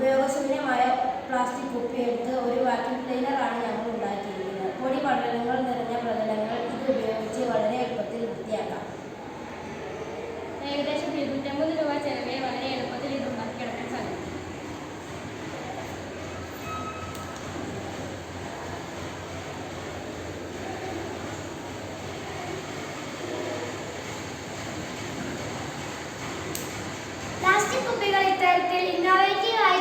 ഉപയോഗശൂന്യമായ പ്ലാസ്റ്റിക് കുപ്പി എടുത്ത് ഒരു വാക്യൂം ക്ലീനറാണ് ഞങ്ങൾ ഉണ്ടാക്കിയിരിക്കുന്നത്. പൊടി പടലങ്ങൾ നിറഞ്ഞ പ്രതലങ്ങൾ ഇത് ഉപയോഗിച്ച് വളരെ എളുപ്പത്തിൽ വൃത്തിയാക്കാം. ഏകദേശം 250 രൂപ ചെലവേ വളരെ എളുപ്പത്തിൽ ഇത് ഉണ്ടാക്കിയെടുക്കാൻ സാധിക്കും. പ്ലാസ്റ്റിക് കുപ്പികൾ ഇത്തരത്തിൽ ഇന്നോവേറ്റീവായി